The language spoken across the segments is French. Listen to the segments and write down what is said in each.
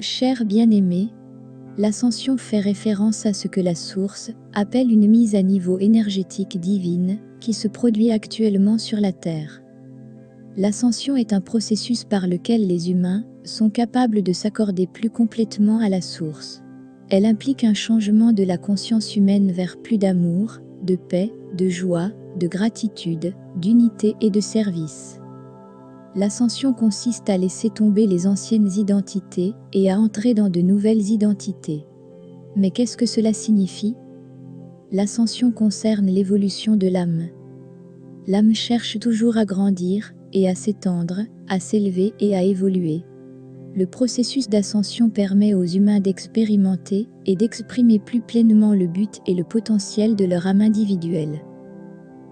Chers bien-aimés, l'ascension fait référence à ce que la source appelle une mise à niveau énergétique divine qui se produit actuellement sur la Terre. L'ascension est un processus par lequel les humains sont capables de s'accorder plus complètement à la source. Elle implique un changement de la conscience humaine vers plus d'amour, de paix, de joie, de gratitude, d'unité et de service. L'ascension consiste à laisser tomber les anciennes identités et à entrer dans de nouvelles identités. Mais qu'est-ce que cela signifie? L'ascension concerne l'évolution de l'âme. L'âme cherche toujours à grandir et à s'étendre, à s'élever et à évoluer. Le processus d'ascension permet aux humains d'expérimenter et d'exprimer plus pleinement le but et le potentiel de leur âme individuelle.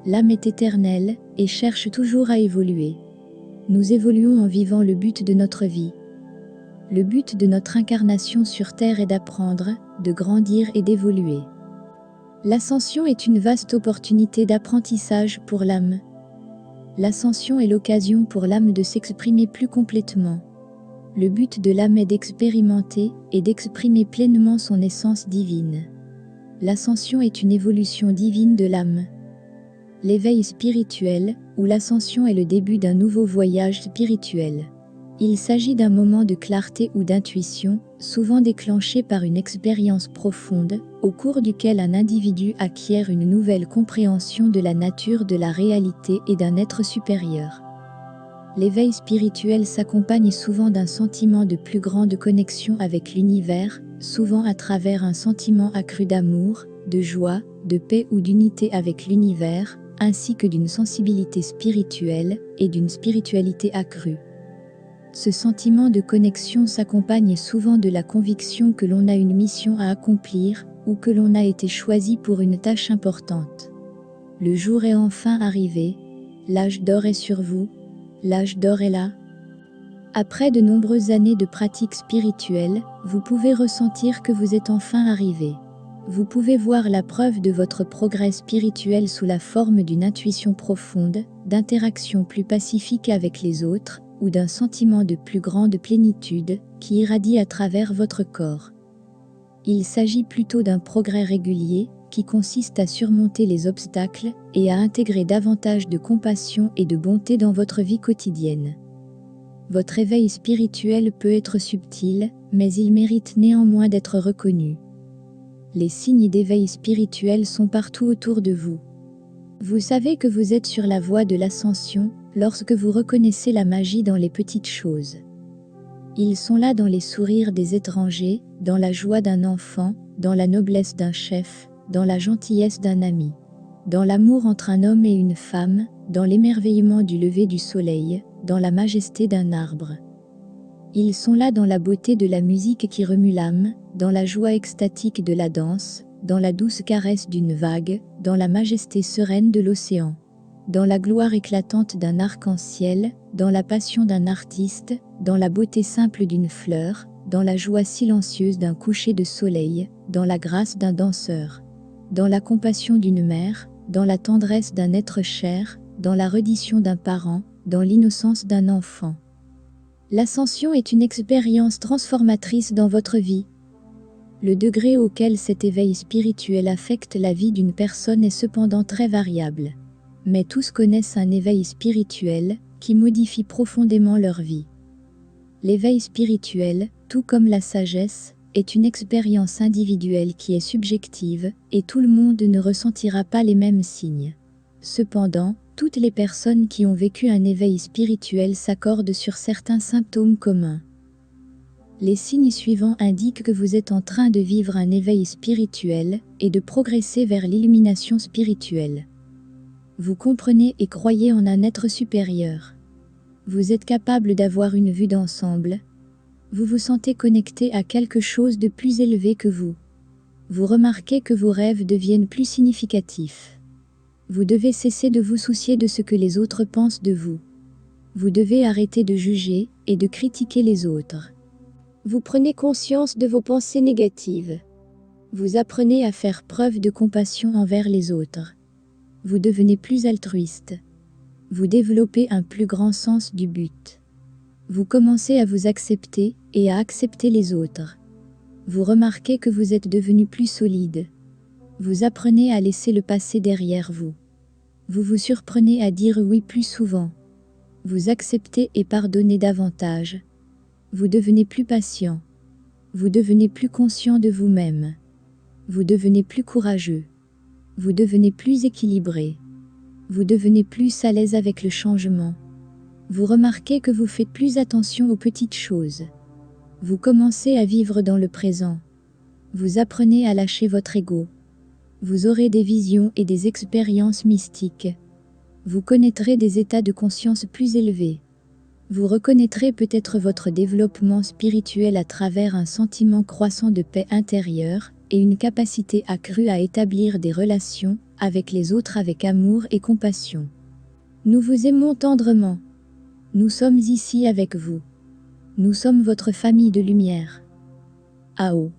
L'âme est éternelle et cherche toujours à évoluer. Nous évoluons en vivant le but de notre vie. Le but de notre incarnation sur Terre est d'apprendre, de grandir et d'évoluer. L'ascension est une vaste opportunité d'apprentissage pour l'âme. L'ascension est l'occasion pour l'âme de s'exprimer plus complètement. Le but de l'âme est d'expérimenter et d'exprimer pleinement son essence divine. L'ascension est une évolution divine de l'âme. L'éveil spirituel, ou l'ascension est le début d'un nouveau voyage spirituel. Il s'agit d'un moment de clarté ou d'intuition, souvent déclenché par une expérience profonde, au cours duquel un individu acquiert une nouvelle compréhension de la nature de la réalité et d'un être supérieur. L'éveil spirituel s'accompagne souvent d'un sentiment de plus grande connexion avec l'univers, souvent à travers un sentiment accru d'amour, de joie, de paix ou d'unité avec l'univers, ainsi que d'une sensibilité spirituelle et d'une spiritualité accrue. Ce sentiment de connexion s'accompagne souvent de la conviction que l'on a une mission à accomplir ou que l'on a été choisi pour une tâche importante. Le jour est enfin arrivé, l'âge d'or est sur vous, l'âge d'or est là. Après de nombreuses années de pratique spirituelle, vous pouvez ressentir que vous êtes enfin arrivé. Vous pouvez voir la preuve de votre progrès spirituel sous la forme d'une intuition profonde, d'interactions plus pacifiques avec les autres, ou d'un sentiment de plus grande plénitude qui irradie à travers votre corps. Il s'agit plutôt d'un progrès régulier qui consiste à surmonter les obstacles et à intégrer davantage de compassion et de bonté dans votre vie quotidienne. Votre éveil spirituel peut être subtil, mais il mérite néanmoins d'être reconnu. Les signes d'éveil spirituel sont partout autour de vous. Vous savez que vous êtes sur la voie de l'ascension lorsque vous reconnaissez la magie dans les petites choses. Ils sont là dans les sourires des étrangers, dans la joie d'un enfant, dans la noblesse d'un chef, dans la gentillesse d'un ami, dans l'amour entre un homme et une femme, dans l'émerveillement du lever du soleil, dans la majesté d'un arbre. Ils sont là dans la beauté de la musique qui remue l'âme, dans la joie extatique de la danse, dans la douce caresse d'une vague, dans la majesté sereine de l'océan, dans la gloire éclatante d'un arc-en-ciel, dans la passion d'un artiste, dans la beauté simple d'une fleur, dans la joie silencieuse d'un coucher de soleil, dans la grâce d'un danseur, dans la compassion d'une mère, dans la tendresse d'un être cher, dans la reddition d'un parent, dans l'innocence d'un enfant. L'ascension est une expérience transformatrice dans votre vie. Le degré auquel cet éveil spirituel affecte la vie d'une personne est cependant très variable. Mais tous connaissent un éveil spirituel qui modifie profondément leur vie. L'éveil spirituel, tout comme la sagesse, est une expérience individuelle qui est subjective et tout le monde ne ressentira pas les mêmes signes. Cependant, toutes les personnes qui ont vécu un éveil spirituel s'accordent sur certains symptômes communs. Les signes suivants indiquent que vous êtes en train de vivre un éveil spirituel et de progresser vers l'illumination spirituelle. Vous comprenez et croyez en un être supérieur. Vous êtes capable d'avoir une vue d'ensemble. Vous vous sentez connecté à quelque chose de plus élevé que vous. Vous remarquez que vos rêves deviennent plus significatifs. Vous devez cesser de vous soucier de ce que les autres pensent de vous. Vous devez arrêter de juger et de critiquer les autres. Vous prenez conscience de vos pensées négatives. Vous apprenez à faire preuve de compassion envers les autres. Vous devenez plus altruiste. Vous développez un plus grand sens du but. Vous commencez à vous accepter et à accepter les autres. Vous remarquez que vous êtes devenu plus solide. Vous apprenez à laisser le passé derrière vous. Vous vous surprenez à dire oui plus souvent. Vous acceptez et pardonnez davantage. Vous devenez plus patient. Vous devenez plus conscient de vous-même. Vous devenez plus courageux. Vous devenez plus équilibré. Vous devenez plus à l'aise avec le changement. Vous remarquez que vous faites plus attention aux petites choses. Vous commencez à vivre dans le présent. Vous apprenez à lâcher votre ego. Vous aurez des visions et des expériences mystiques. Vous connaîtrez des états de conscience plus élevés. Vous reconnaîtrez peut-être votre développement spirituel à travers un sentiment croissant de paix intérieure et une capacité accrue à établir des relations avec les autres avec amour et compassion. Nous vous aimons tendrement. Nous sommes ici avec vous. Nous sommes votre famille de lumière. Ao.